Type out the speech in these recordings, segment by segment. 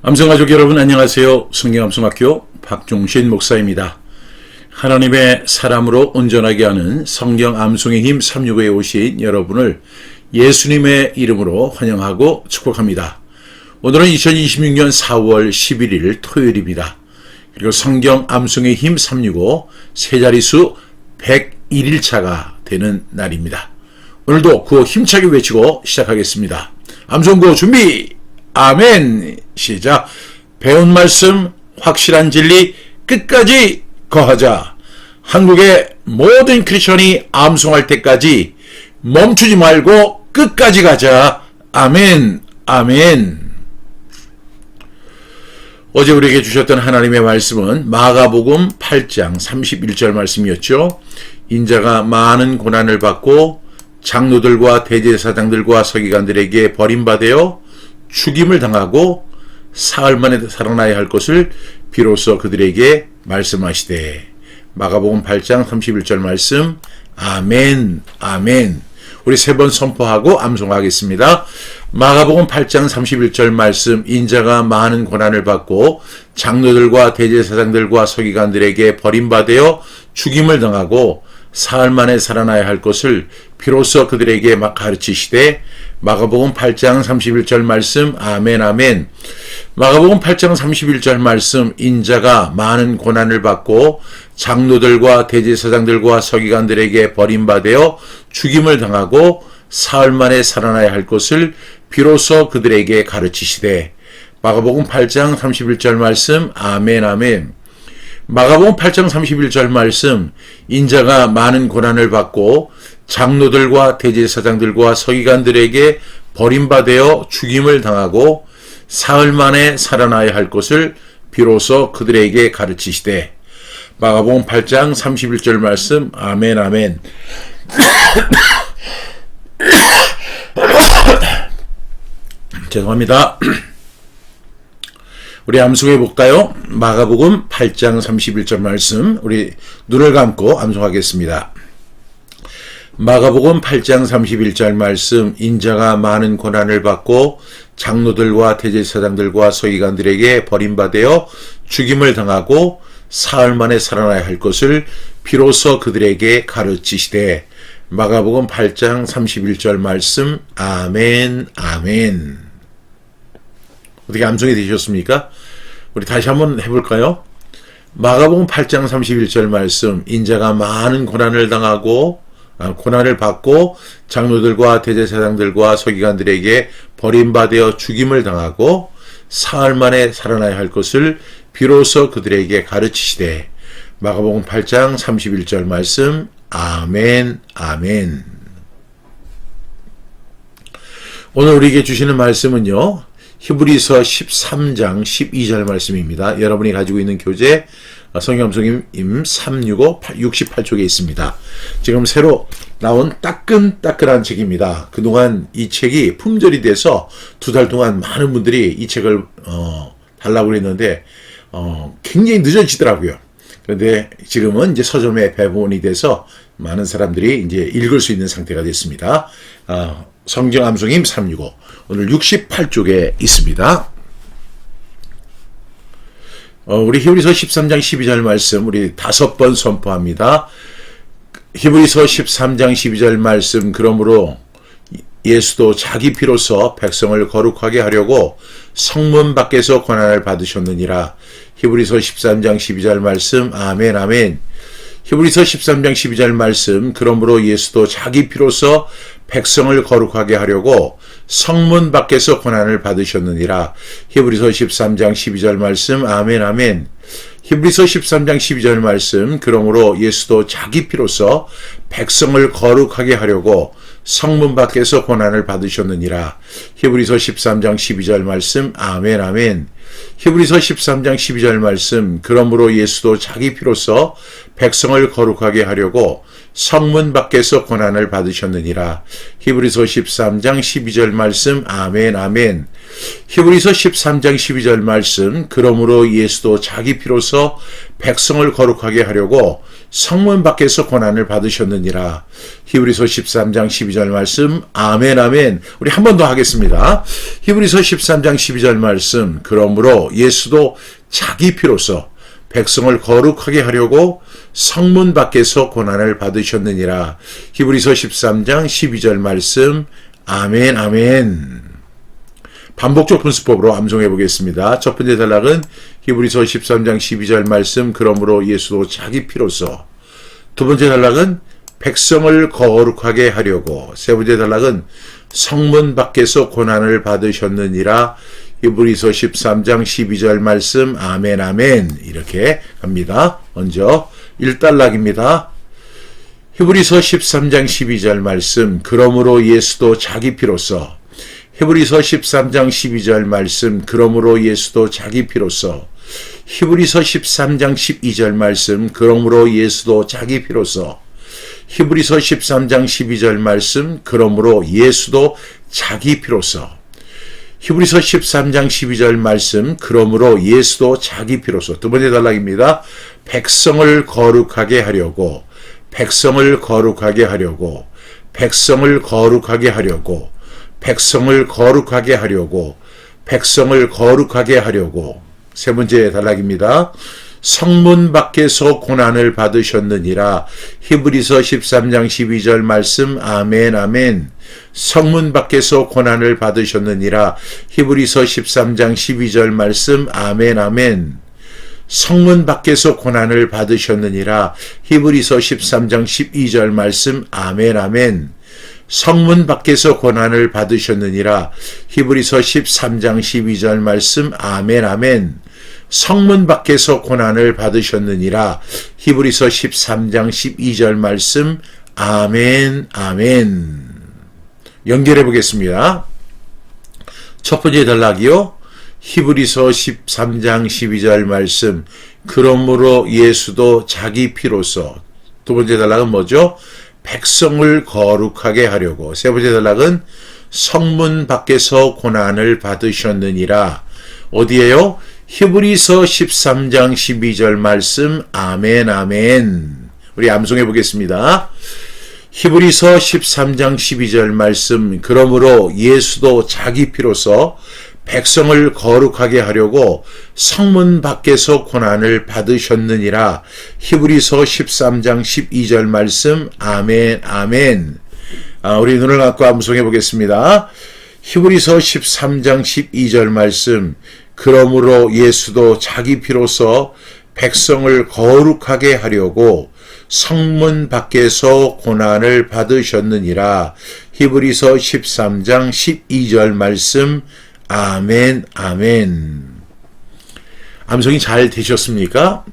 암송가족 여러분 안녕하세요. 성경암송학교 박종신 목사입니다. 하나님의 사람으로 온전하게 하는 성경 암송의 힘 365에 오신 여러분을 예수님의 이름으로 환영하고 축복합니다. 오늘은 2026년 4월 11일 토요일입니다. 그리고 성경 암송의 힘 365 세 자릿수 101일차가 되는 날입니다. 오늘도 구호 힘차게 외치고 시작하겠습니다. 암송구호 준비! 아멘! 시작! 배운 말씀, 확실한 진리, 끝까지 거하자. 한국의 모든 크리스천이 암송할 때까지 멈추지 말고 끝까지 가자. 아멘! 아멘! 어제 우리에게 주셨던 하나님의 말씀은 마가복음 8장 31절 말씀이었죠. 인자가 많은 고난을 받고 장로들과 대제사장들과 서기관들에게 버림받아 죽임을 당하고 사흘 만에 살아나야 할 것을 비로소 그들에게 말씀하시되. 마가복음 8장 31절 말씀. 아멘, 아멘. 우리 세 번 선포하고 암송하겠습니다. 마가복음 8장 31절 말씀. 인자가 많은 고난을 받고 장로들과 대제사장들과 서기관들에게 버림받아 죽임을 당하고 사흘 만에 살아나야 할 것을 비로소 그들에게 가르치시되. 마가복음 8장 31절 말씀. 아멘, 아멘. 마가복음 8장 31절 말씀. 인자가 많은 고난을 받고 장로들과 대제사장들과 서기관들에게 버림받아 죽임을 당하고 사흘 만에 살아나야 할 것을 비로소 그들에게 가르치시되. 마가복음 8장 31절 말씀. 아멘, 아멘. 마가복음 8장 31절 말씀. 인자가 많은 고난을 받고 장로들과 대제사장들과 서기관들에게 버림받아 죽임을 당하고 사흘 만에 살아나야 할 것을 비로소 그들에게 가르치시되. 마가복음 8장 31절 말씀. 아멘, 아멘. 죄송합니다. 우리 암송해 볼까요? 마가복음 8장 31절 말씀. 우리 눈을 감고 암송하겠습니다. 마가복음 8장 31절 말씀. 인자가 많은 고난을 받고 장로들과 대제사장들과 서기관들에게 버림받아 죽임을 당하고 사흘 만에 살아나야 할 것을 비로소 그들에게 가르치시되. 마가복음 8장 31절 말씀. 아멘, 아멘. 어떻게 암송이 되셨습니까? 우리 다시 한번 해볼까요? 마가복음 8장 31절 말씀. 인자가 많은 고난을 받고 장로들과 대제사장들과 서기관들에게 버림받아 죽임을 당하고 사흘 만에 살아나야 할 것을 비로소 그들에게 가르치시되. 마가복음 8장 31절 말씀. 아멘, 아멘. 오늘 우리에게 주시는 말씀은요, 히브리서 13장 12절 말씀입니다. 여러분이 가지고 있는 교재 성경암송임 365 68쪽에 있습니다. 지금 새로 나온 따끈따끈한 책입니다. 그동안 이 책이 품절이 돼서 2달 동안 많은 분들이 이 책을 달라고 그랬는데 굉장히 늦어지더라고요. 그런데 지금은 이제 서점에 배분이 돼서 많은 사람들이 이제 읽을 수 있는 상태가 됐습니다. 성경암송임 365 오늘 68쪽에 있습니다. 우리 히브리서 13장 12절 말씀 우리 5번 선포합니다. 히브리서 13장 12절 말씀. 그러므로 예수도 자기 피로서 백성을 거룩하게 하려고 성문 밖에서 고난을 받으셨느니라. 히브리서 13장 12절 말씀. 아멘, 아멘. 히브리서 13장 12절 말씀. 그러므로 예수도 자기 피로서 백성을 거룩하게 하려고 성문 밖에서 고난을 받으셨느니라. 히브리서 13장 12절 말씀. 아멘, 아멘. 히브리서 13장 12절 말씀. 그러므로 예수도 자기 피로서 백성을 거룩하게 하려고 성문 밖에서 고난을 받으셨느니라. 히브리서 13장 12절 말씀. 아멘, 아멘. 히브리서 13장 12절 말씀. 그러므로 예수도 자기 피로서 백성을 거룩하게 하려고 성문 밖에서 고난을 받으셨느니라. 히브리서 13장 12절 말씀. 아멘, 아멘. 히브리서 13장 12절 말씀. 그러므로 예수도 자기 피로서 백성을 거룩하게 하려고 성문 밖에서 고난을 받으셨느니라. 히브리서 13장 12절 말씀. 아멘 아멘. 우리 한 번 더 하겠습니다. 히브리서 13장 12절 말씀. 그러므로 예수도 자기 피로써 백성을 거룩하게 하려고 성문 밖에서 고난을 받으셨느니라. 히브리서 13장 12절 말씀. 아멘 아멘. 반복적 분수법으로 암송해 보겠습니다. 첫 번째 단락은 히브리서 13장 12절 말씀. 그러므로 예수도 자기 피로써. 두 번째 단락은 백성을 거룩하게 하려고. 세 번째 단락은 성문 밖에서 고난을 받으셨느니라. 히브리서 13장 12절 말씀. 아멘 아멘. 이렇게 갑니다. 먼저 1단락입니다. 히브리서 13장 12절 말씀. 그러므로 예수도 자기 피로써. 히브리서 13장 12절 말씀. 그러므로 예수도 자기 피로써. 히브리서 13장 12절 말씀. 그러므로 예수도 자기 피로써. 히브리서 13장 12절 말씀. 그러므로 예수도 자기 피로써. 히브리서 13장 12절 말씀. 그러므로 예수도 자기 피로써. 두 번째 단락입니다. 백성을 거룩하게 하려고. 백성을 거룩하게 하려고. 백성을 거룩하게 하려고. 백성을 거룩하게 하려고. 백성을 거룩하게 하려고. 세 번째 단락입니다. 성문 밖에서 고난을 받으셨느니라. 히브리서 13장 12절 말씀. 아멘 아멘. 성문 밖에서 고난을 받으셨느니라. 히브리서 13장 12절 말씀. 아멘 아멘. 성문 밖에서 고난을 받으셨느니라. 히브리서 13장 12절 말씀. 아멘 아멘. 성문 밖에서 고난을 받으셨느니라. 히브리서 13장 12절 말씀. 아멘 아멘. 성문 밖에서 고난을 받으셨느니라. 히브리서 13장 12절 말씀. 아멘 아멘. 연결해 보겠습니다. 첫 번째 단락이요. 히브리서 13장 12절 말씀. 그러므로 예수도 자기 피로써. 두 번째 단락은 뭐죠? 백성을 거룩하게 하려고. 세 번째 단락은 성문 밖에서 고난을 받으셨느니라. 어디에요? 히브리서 13장 12절 말씀. 아멘 아멘. 우리 암송해 보겠습니다. 히브리서 13장 12절 말씀. 그러므로 예수도 자기 피로써 백성을 거룩하게 하려고 성문 밖에서 고난을 받으셨느니라. 히브리서 13장 12절 말씀. 아멘 아멘. 우리 눈을 감고 암송해 보겠습니다. 히브리서 13장 12절 말씀. 그러므로 예수도 자기 피로써 백성을 거룩하게 하려고 성문 밖에서 고난을 받으셨느니라. 히브리서 13장 12절 말씀. 아멘 아멘. 암송이 잘 되셨습니까?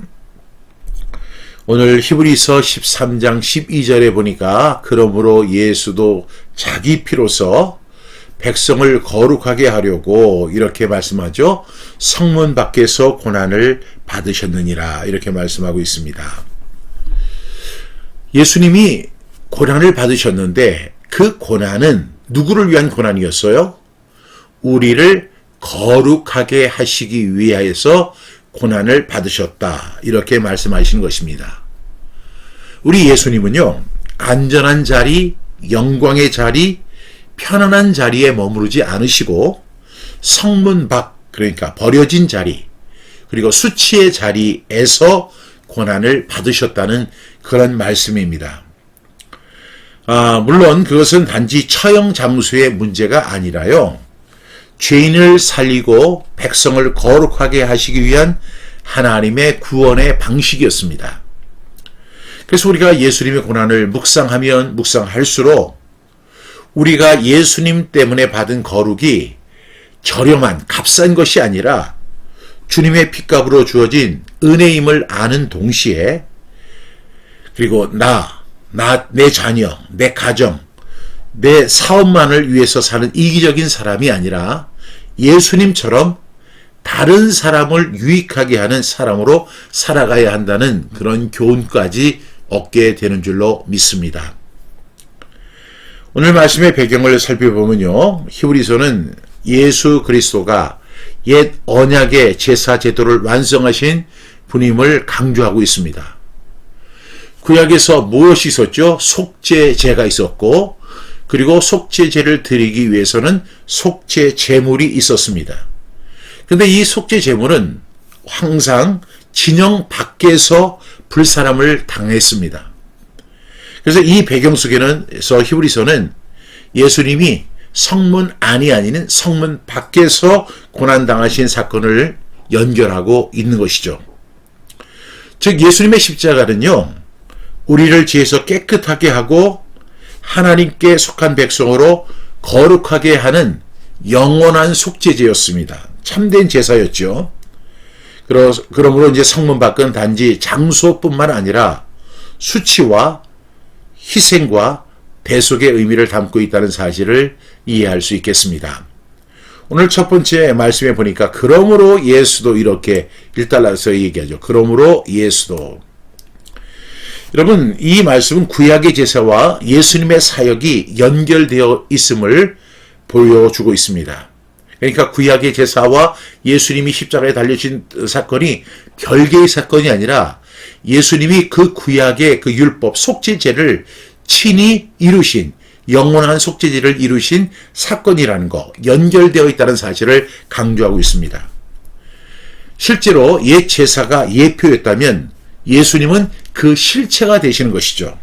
오늘 히브리서 13장 12절에 보니까 그러므로 예수도 자기 피로써 백성을 거룩하게 하려고 이렇게 말씀하죠. 성문 밖에서 고난을 받으셨느니라 이렇게 말씀하고 있습니다. 예수님이 고난을 받으셨는데 그 고난은 누구를 위한 고난이었어요? 우리를 거룩하게 하시기 위하여서 고난을 받으셨다. 이렇게 말씀하시는 것입니다. 우리 예수님은요, 안전한 자리, 영광의 자리, 편안한 자리에 머무르지 않으시고 성문 밖, 그러니까 버려진 자리, 그리고 수치의 자리에서 고난을 받으셨다는 그런 말씀입니다. 물론 그것은 단지 처형 잠수의 문제가 아니라요, 죄인을 살리고 백성을 거룩하게 하시기 위한 하나님의 구원의 방식이었습니다. 그래서 우리가 예수님의 고난을 묵상하면 묵상할수록 우리가 예수님 때문에 받은 거룩이 저렴한 값싼 것이 아니라 주님의 핏값으로 주어진 은혜임을 아는 동시에, 그리고 내 자녀, 내 가정, 내 사업만을 위해서 사는 이기적인 사람이 아니라 예수님처럼 다른 사람을 유익하게 하는 사람으로 살아가야 한다는 그런 교훈까지 얻게 되는 줄로 믿습니다. 오늘 말씀의 배경을 살펴보면요, 히브리서는 예수 그리스도가 옛 언약의 제사 제도를 완성하신 분임을 강조하고 있습니다. 구약에서 무엇이 있었죠? 속죄제가 있었고, 그리고 속죄제를 드리기 위해서는 속죄 제물이 있었습니다. 근데 이 속죄 제물은 항상 진영 밖에서 불사람을 당했습니다. 그래서 이 배경 속에서 히브리서는 예수님이 성문 안이 아닌 성문 밖에서 고난당하신 사건을 연결하고 있는 것이죠. 즉 예수님의 십자가는요, 우리를 죄에서 깨끗하게 하고 하나님께 속한 백성으로 거룩하게 하는 영원한 속죄제였습니다. 참된 제사였죠. 그러므로 이제 성문 밖은 단지 장소뿐만 아니라 수치와 희생과 대속의 의미를 담고 있다는 사실을 이해할 수 있겠습니다. 오늘 첫 번째 말씀에 보니까 그러므로 예수도 이렇게 일달라서 얘기하죠. 그러므로 예수도. 여러분, 이 말씀은 구약의 제사와 예수님의 사역이 연결되어 있음을 보여주고 있습니다. 그러니까 구약의 제사와 예수님이 십자가에 달려진 사건이 별개의 사건이 아니라 예수님이 그 구약의 그 율법, 속죄제를 친히 이루신, 영원한 속죄제를 이루신 사건이라는 거, 연결되어 있다는 사실을 강조하고 있습니다. 실제로 옛 제사가 예표였다면 예수님은 그 실체가 되시는 것이죠.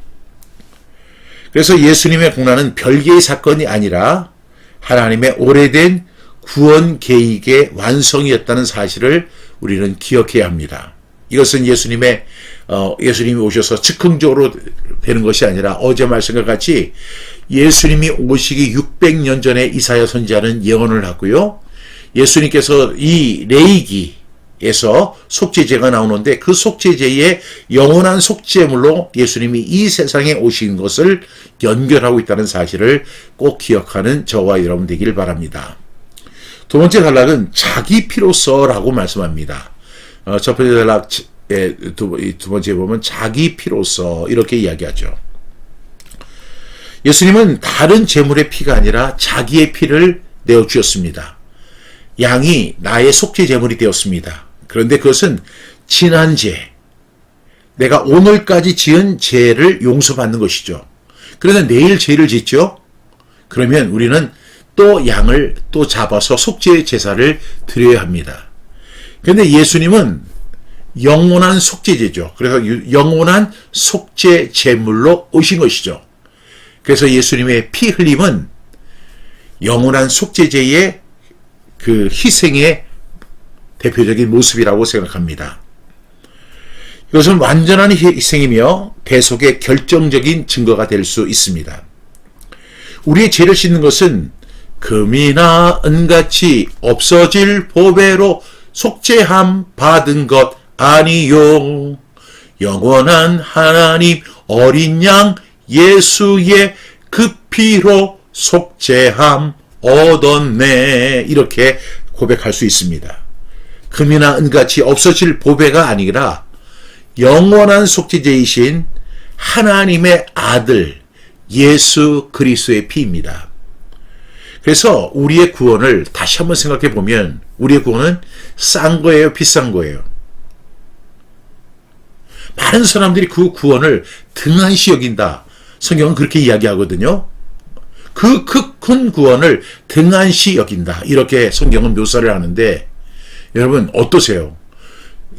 그래서 예수님의 고난은 별개의 사건이 아니라 하나님의 오래된 구원 계획의 완성이었다는 사실을 우리는 기억해야 합니다. 이것은 예수님이 오셔서 즉흥적으로 되는 것이 아니라 어제 말씀과 같이 예수님이 오시기 600년 전에 이사야 선지자는 예언을 하고요. 예수님께서 이 레위기에서 속죄제가 나오는데 그 속죄제의 영원한 속죄물로 예수님이 이 세상에 오신 것을 연결하고 있다는 사실을 꼭 기억하는 저와 여러분 되길 바랍니다. 두 번째 단락은 자기 피로서라고 말씀합니다. 첫 번째 단락 두 번째 보면 자기 피로서 이렇게 이야기하죠. 예수님은 다른 제물의 피가 아니라 자기의 피를 내어주셨습니다. 양이 나의 속죄 제물이 되었습니다. 그런데 그것은 지난 죄, 내가 오늘까지 지은 죄를 용서받는 것이죠. 그러나 내일 죄를 짓죠. 그러면 우리는 또 양을 또 잡아서 속죄 제사를 드려야 합니다. 그런데 예수님은 영원한 속죄제죠. 그래서 영원한 속죄 제물로 오신 것이죠. 그래서 예수님의 피 흘림은 영원한 속죄제의 그 희생의 대표적인 모습이라고 생각합니다. 이것은 완전한 희생이며 대속의 결정적인 증거가 될 수 있습니다. 우리의 죄를 씻는 것은 금이나 은같이 없어질 보배로 속죄함 받은 것 아니요. 영원한 하나님 어린 양 예수의 그 피로 속죄함 얻었네. 이렇게 고백할 수 있습니다. 금이나 은같이 없어질 보배가 아니라 영원한 속죄제이신 하나님의 아들 예수 그리스도의 피입니다. 그래서 우리의 구원을 다시 한번 생각해 보면 우리의 구원은 싼 거예요, 비싼 거예요? 많은 사람들이 그 구원을 등한시 여긴다. 성경은 그렇게 이야기하거든요. 그 큰 구원을 등한시 여긴다. 이렇게 성경은 묘사를 하는데 여러분 어떠세요?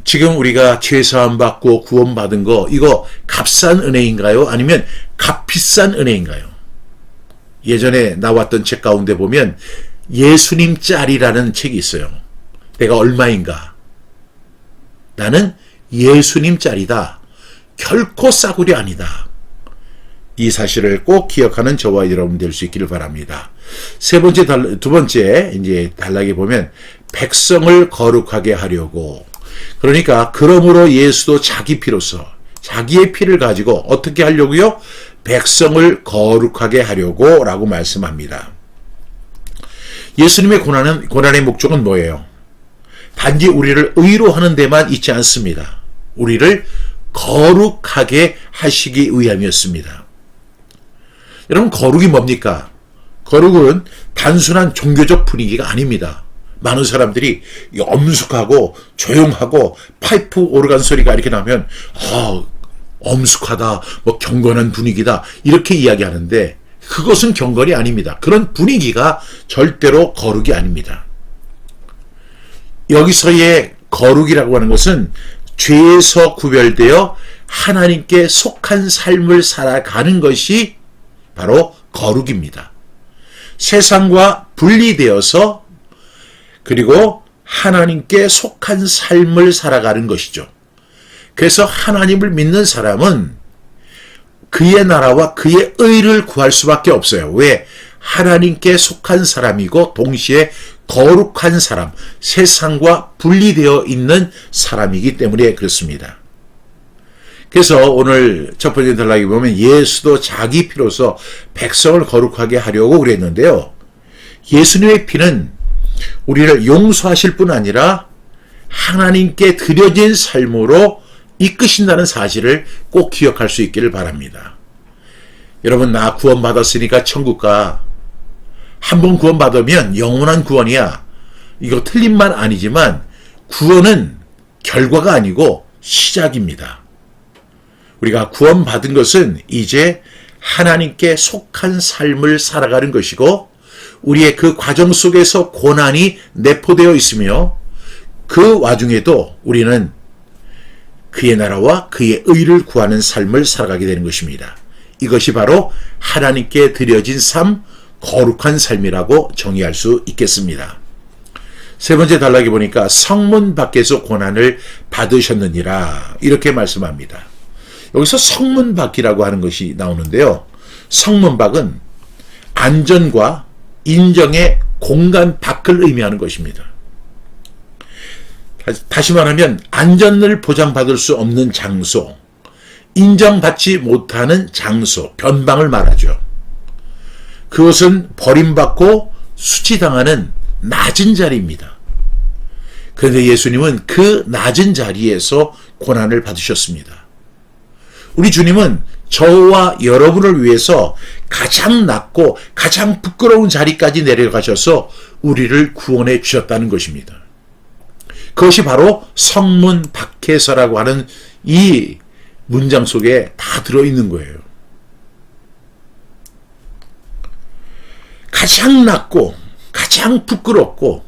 지금 우리가 죄사함 받고 구원받은 거 이거 값싼 은혜인가요? 아니면 값비싼 은혜인가요? 예전에 나왔던 책 가운데 보면 예수님 짤이라는 책이 있어요. 내가 얼마인가? 나는 예수님 짤이다. 결코 싸구려 아니다. 이 사실을 꼭 기억하는 저와 여러분 될 수 있기를 바랍니다. 두 번째 이제 단락에 보면 백성을 거룩하게 하려고, 그러니까 그러므로 예수도 자기 피로서 자기의 피를 가지고 어떻게 하려고요? 백성을 거룩하게 하려고 라고 말씀합니다. 예수님의 고난의 목적은 뭐예요? 단지 우리를 의로 하는 데만 있지 않습니다. 우리를 거룩하게 하시기 위함이었습니다. 여러분 거룩이 뭡니까? 거룩은 단순한 종교적 분위기가 아닙니다. 많은 사람들이 엄숙하고 조용하고 파이프 오르간 소리가 이렇게 나면 엄숙하다, 뭐 경건한 분위기다 이렇게 이야기하는데 그것은 경건이 아닙니다. 그런 분위기가 절대로 거룩이 아닙니다. 여기서의 거룩이라고 하는 것은 죄에서 구별되어 하나님께 속한 삶을 살아가는 것이 바로 거룩입니다. 세상과 분리되어서 그리고 하나님께 속한 삶을 살아가는 것이죠. 그래서 하나님을 믿는 사람은 그의 나라와 그의 의를 구할 수밖에 없어요. 왜? 하나님께 속한 사람이고 동시에 거룩한 사람, 세상과 분리되어 있는 사람이기 때문에 그렇습니다. 그래서 오늘 첫 번째 단락에 보면 예수도 자기 피로서 백성을 거룩하게 하려고 그랬는데요. 예수님의 피는 우리를 용서하실 뿐 아니라 하나님께 드려진 삶으로 이끄신다는 사실을 꼭 기억할 수 있기를 바랍니다. 여러분, 나 구원받았으니까 천국 가. 한 번 구원받으면 영원한 구원이야. 이거 틀린 말 아니지만 구원은 결과가 아니고 시작입니다. 우리가 구원받은 것은 이제 하나님께 속한 삶을 살아가는 것이고 우리의 그 과정 속에서 고난이 내포되어 있으며 그 와중에도 우리는 그의 나라와 그의 의를 구하는 삶을 살아가게 되는 것입니다. 이것이 바로 하나님께 드려진 삶, 거룩한 삶이라고 정의할 수 있겠습니다. 세 번째 단락에 보니까 성문 밖에서 고난을 받으셨느니라 이렇게 말씀합니다. 여기서 성문 밖이라고 하는 것이 나오는데요. 성문 밖은 안전과 인정의 공간 밖을 의미하는 것입니다. 다시 말하면 안전을 보장받을 수 없는 장소, 인정받지 못하는 장소, 변방을 말하죠. 그것은 버림받고 수치당하는 낮은 자리입니다. 그런데 예수님은 그 낮은 자리에서 고난을 받으셨습니다. 우리 주님은 저와 여러분을 위해서 가장 낮고 가장 부끄러운 자리까지 내려가셔서 우리를 구원해 주셨다는 것입니다. 그것이 바로 성문 밖에서라고 하는 이 문장 속에 다 들어있는 거예요. 가장 낮고 가장 부끄럽고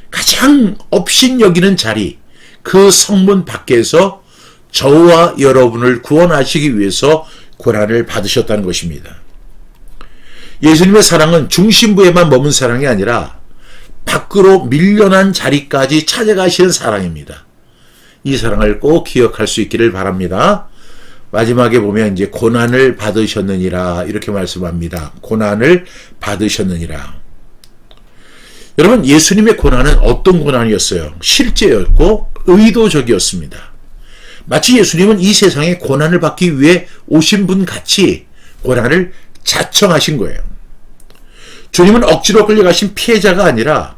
가장 업신여기는 자리, 그 성문 밖에서 저와 여러분을 구원하시기 위해서 고난을 받으셨다는 것입니다. 예수님의 사랑은 중심부에만 머문 사랑이 아니라 밖으로 밀려난 자리까지 찾아가시는 사랑입니다. 이 사랑을 꼭 기억할 수 있기를 바랍니다. 마지막에 보면 이제 고난을 받으셨느니라 이렇게 말씀합니다. 고난을 받으셨느니라. 여러분, 예수님의 고난은 어떤 고난이었어요? 실제였고 의도적이었습니다. 마치 예수님은 이 세상에 고난을 받기 위해 오신 분 같이 고난을 자청하신 거예요. 주님은 억지로 끌려가신 피해자가 아니라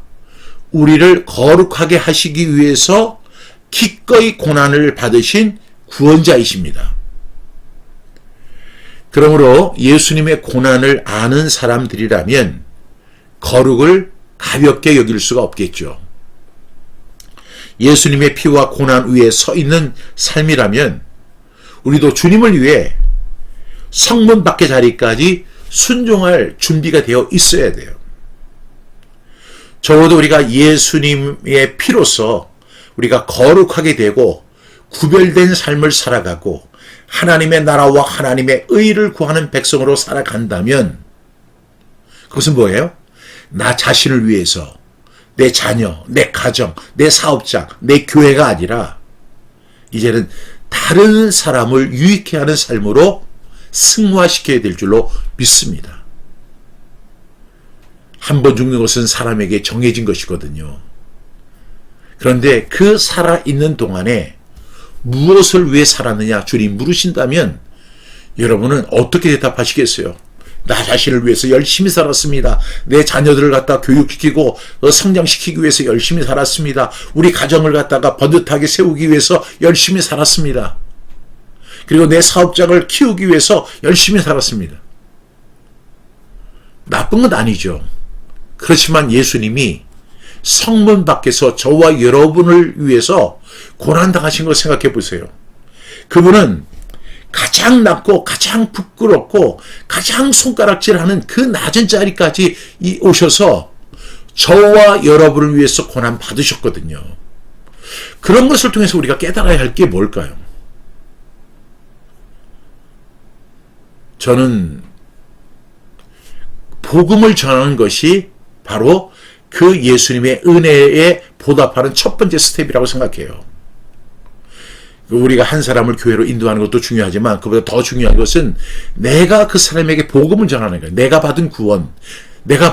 우리를 거룩하게 하시기 위해서 기꺼이 고난을 받으신 구원자이십니다. 그러므로 예수님의 고난을 아는 사람들이라면 거룩을 가볍게 여길 수가 없겠죠. 예수님의 피와 고난 위에 서 있는 삶이라면 우리도 주님을 위해 성문 밖의 자리까지 순종할 준비가 되어 있어야 돼요. 적어도 우리가 예수님의 피로서 우리가 거룩하게 되고 구별된 삶을 살아가고 하나님의 나라와 하나님의 의를 구하는 백성으로 살아간다면 그것은 뭐예요? 나 자신을 위해서 내 자녀, 내 가정, 내 사업장, 내 교회가 아니라 이제는 다른 사람을 유익해 하는 삶으로 승화시켜야 될 줄로 믿습니다. 한 번 죽는 것은 사람에게 정해진 것이거든요. 그런데 그 살아있는 동안에 무엇을 위해 살았느냐 주님 물으신다면 여러분은 어떻게 대답하시겠어요? 나 자신을 위해서 열심히 살았습니다. 내 자녀들을 갖다 교육시키고 성장시키기 위해서 열심히 살았습니다. 우리 가정을 갖다가 번듯하게 세우기 위해서 열심히 살았습니다. 그리고 내 사업장을 키우기 위해서 열심히 살았습니다. 나쁜 건 아니죠. 그렇지만 예수님이 성문 밖에서 저와 여러분을 위해서 고난당하신 걸 생각해 보세요. 그분은 가장 낮고 가장 부끄럽고 가장 손가락질하는 그 낮은 자리까지 오셔서 저와 여러분을 위해서 고난 받으셨거든요. 그런 것을 통해서 우리가 깨달아야 할 게 뭘까요? 저는 복음을 전하는 것이 바로 그 예수님의 은혜에 보답하는 첫 번째 스텝이라고 생각해요. 우리가 한 사람을 교회로 인도하는 것도 중요하지만 그보다 더 중요한 것은 내가 그 사람에게 복음을 전하는 거예요. 내가 받은 구원, 내가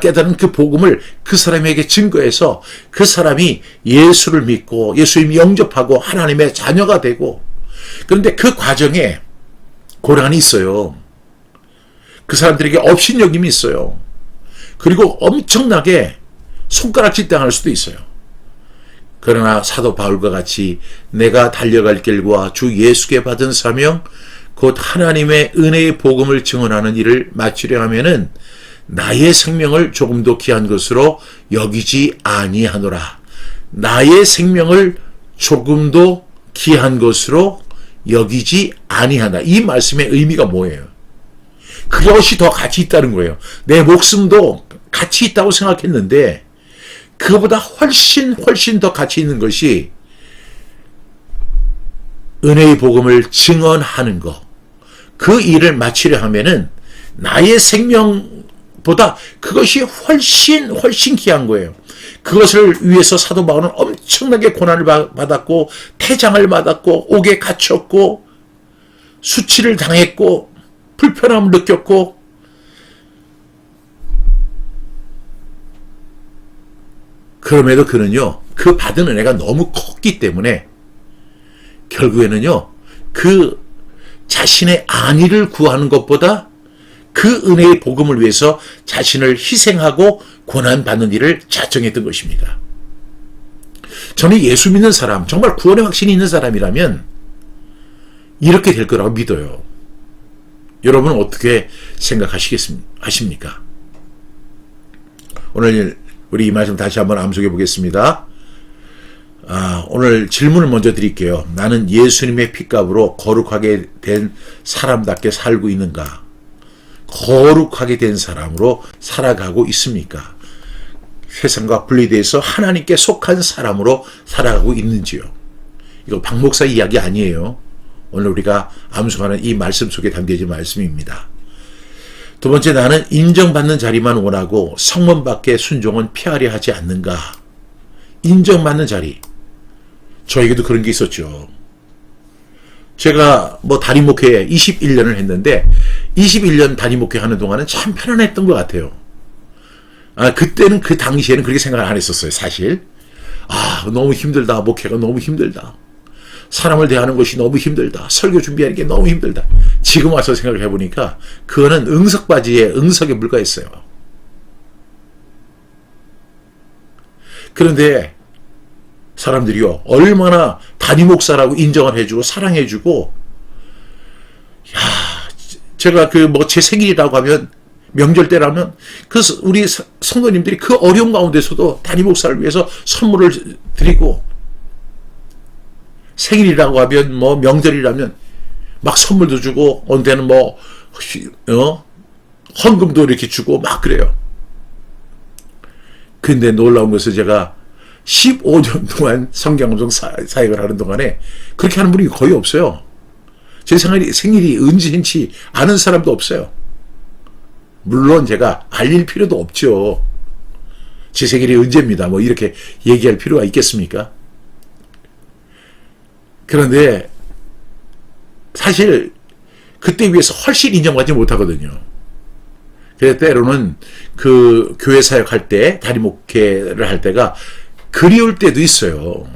깨달은 그 복음을 그 사람에게 증거해서 그 사람이 예수를 믿고 예수님을 영접하고 하나님의 자녀가 되고, 그런데 그 과정에 고난이 있어요. 그 사람들에게 업신여김이 있어요. 그리고 엄청나게 손가락질 당할 수도 있어요. 그러나 사도 바울과 같이 내가 달려갈 길과 주 예수께 받은 사명 곧 하나님의 은혜의 복음을 증언하는 일을 마치려 하면은 나의 생명을 조금도 귀한 것으로 여기지 아니하노라. 나의 생명을 조금도 귀한 것으로 여기지 아니하나. 이 말씀의 의미가 뭐예요? 그것이 더 가치 있다는 거예요. 내 목숨도 가치 있다고 생각했는데 그보다 훨씬 더 가치 있는 것이 은혜의 복음을 증언하는 것. 그 일을 마치려 하면은 나의 생명보다 그것이 훨씬 귀한 거예요. 그것을 위해서 사도 바울은 엄청나게 고난을 받았고 태장을 받았고 옥에 갇혔고 수치를 당했고 불편함을 느꼈고, 그럼에도 그는요 그 받은 은혜가 너무 컸기 때문에 결국에는요 그 자신의 안위를 구하는 것보다 그 은혜의 복음을 위해서 자신을 희생하고 고난받는 일을 자청했던 것입니다. 저는 예수 믿는 사람, 정말 구원의 확신이 있는 사람이라면 이렇게 될 거라고 믿어요. 여러분은 어떻게 생각하십니까? 오늘 우리 이 말씀 다시 한번 암송해 보겠습니다. 오늘 질문을 먼저 드릴게요. 나는 예수님의 핏값으로 거룩하게 된 사람답게 살고 있는가? 거룩하게 된 사람으로 살아가고 있습니까? 세상과 분리돼서 하나님께 속한 사람으로 살아가고 있는지요? 이거 박 목사 이야기 아니에요. 오늘 우리가 암송하는 이 말씀 속에 담겨진 말씀입니다. 두 번째, 나는 인정받는 자리만 원하고 성문밖에 순종은 피하려 하지 않는가? 인정받는 자리. 저에게도 그런 게 있었죠. 제가 다리 목회 21년을 했는데 21년 다리 목회 하는 동안은 참 편안했던 것 같아요. 그때는 그 당시에는 그렇게 생각을 안 했었어요, 사실. 너무 힘들다. 목회가 너무 힘들다. 사람을 대하는 것이 너무 힘들다. 설교 준비하는 게 너무 힘들다. 지금 와서 생각을 해보니까 그거는 응석바지에 응석에 불과했어요. 그런데 사람들이요 얼마나 담임 목사라고 인정을 해주고 사랑해주고, 제가 제 생일이라고 하면 명절 때라면 우리 성도님들이 그 어려운 가운데서도 담임 목사를 위해서 선물을 드리고, 생일이라고 하면 명절이라면 막 선물도 주고 어느 때는 헌금도 이렇게 주고 막 그래요. 근데 놀라운 것은 제가 15년 동안 성경방송 사역을 하는 동안에 그렇게 하는 분이 거의 없어요. 제 생일이 은진치 아는 사람도 없어요. 물론 제가 알릴 필요도 없죠. 제 생일이 언제입니다. 이렇게 얘기할 필요가 있겠습니까? 그런데 사실 그때 비해서 훨씬 인정받지 못하거든요. 그래서 때로는 그 교회 사역할 때, 담임 목회를 할 때가 그리울 때도 있어요.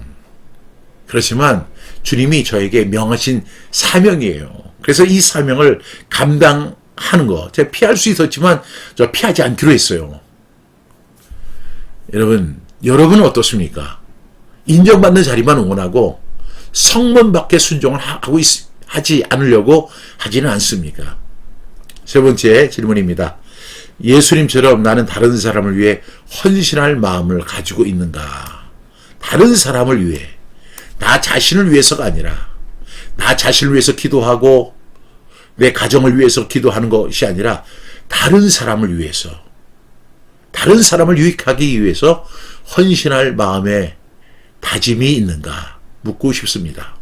그렇지만 주님이 저에게 명하신 사명이에요. 그래서 이 사명을 감당하는 거, 제가 피할 수 있었지만 저 피하지 않기로 했어요. 여러분은 어떻습니까? 인정받는 자리만 원하고 성문밖에 순종을 하지 않으려고 하지는 않습니까? 세 번째 질문입니다. 예수님처럼 나는 다른 사람을 위해 헌신할 마음을 가지고 있는가? 다른 사람을 위해, 나 자신을 위해서가 아니라 나 자신을 위해서 기도하고 내 가정을 위해서 기도하는 것이 아니라 다른 사람을 위해서, 다른 사람을 유익하기 위해서 헌신할 마음에 다짐이 있는가 묻고 싶습니다.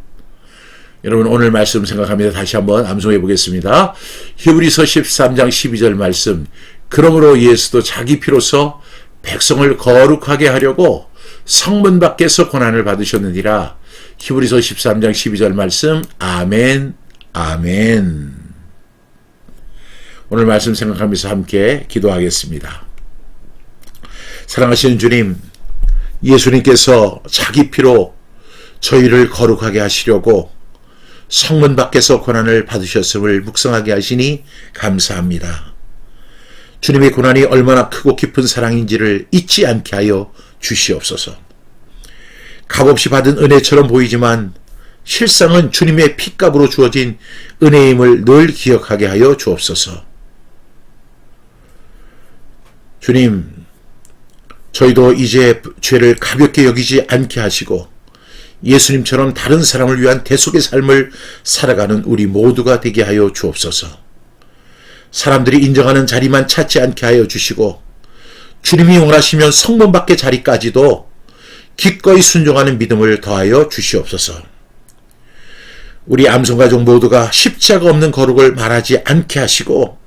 여러분, 오늘 말씀 생각합니다. 다시 한번 암송해 보겠습니다. 히브리서 13장 12절 말씀. 그러므로 예수도 자기 피로서 백성을 거룩하게 하려고 성문 밖에서 고난을 받으셨느니라. 히브리서 13장 12절 말씀. 아멘, 아멘. 오늘 말씀 생각하면서 함께 기도하겠습니다. 사랑하시는 주님, 예수님께서 자기 피로 저희를 거룩하게 하시려고 성문 밖에서 고난을 받으셨음을 묵상하게 하시니 감사합니다. 주님의 고난이 얼마나 크고 깊은 사랑인지를 잊지 않게 하여 주시옵소서. 값없이 받은 은혜처럼 보이지만 실상은 주님의 핏값으로 주어진 은혜임을 늘 기억하게 하여 주옵소서. 주님, 저희도 이제 죄를 가볍게 여기지 않게 하시고 예수님처럼 다른 사람을 위한 대속의 삶을 살아가는 우리 모두가 되게 하여 주옵소서. 사람들이 인정하는 자리만 찾지 않게 하여 주시고 주님이 원하시면 성문 밖의 자리까지도 기꺼이 순종하는 믿음을 더하여 주시옵소서. 우리 암송가족 모두가 십자가 없는 거룩을 말하지 않게 하시고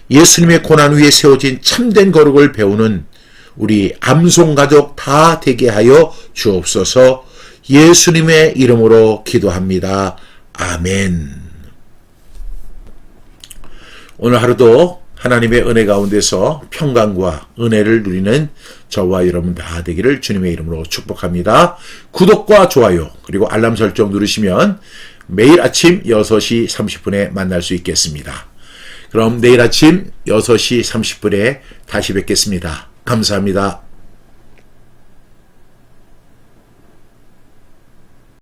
예수님의 고난 위에 세워진 참된 거룩을 배우는 우리 암송가족 다 되게 하여 주옵소서. 예수님의 이름으로 기도합니다. 아멘. 오늘 하루도 하나님의 은혜 가운데서 평강과 은혜를 누리는 저와 여러분 다 되기를 주님의 이름으로 축복합니다. 구독과 좋아요 그리고 알람 설정 누르시면 매일 아침 6시 30분에 만날 수 있겠습니다. 그럼 내일 아침 6시 30분에 다시 뵙겠습니다. 감사합니다.